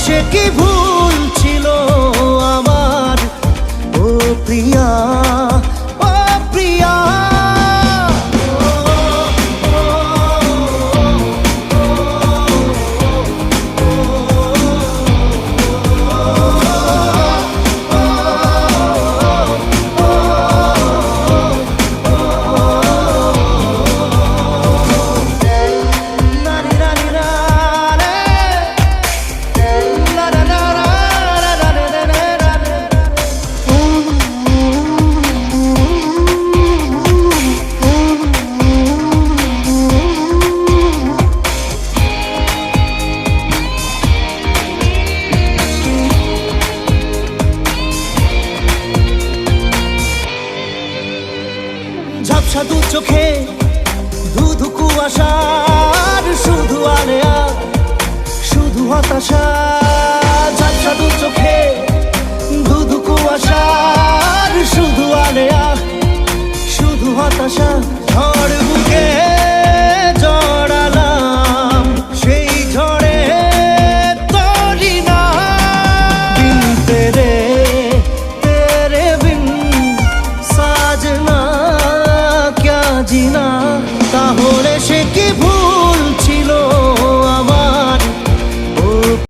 সে কি ভুল ছিল আমার, ও প্রিয়া, ও প্রিয়া। ঝাপসা দু চোখে ধুধু কুয়াশার শুধু আলেয়া, শুধু হতাশা। ঝাপসা দু চোখে ধুধু কুয়াশার শুধু আলেয়া, শুধু হতাশা।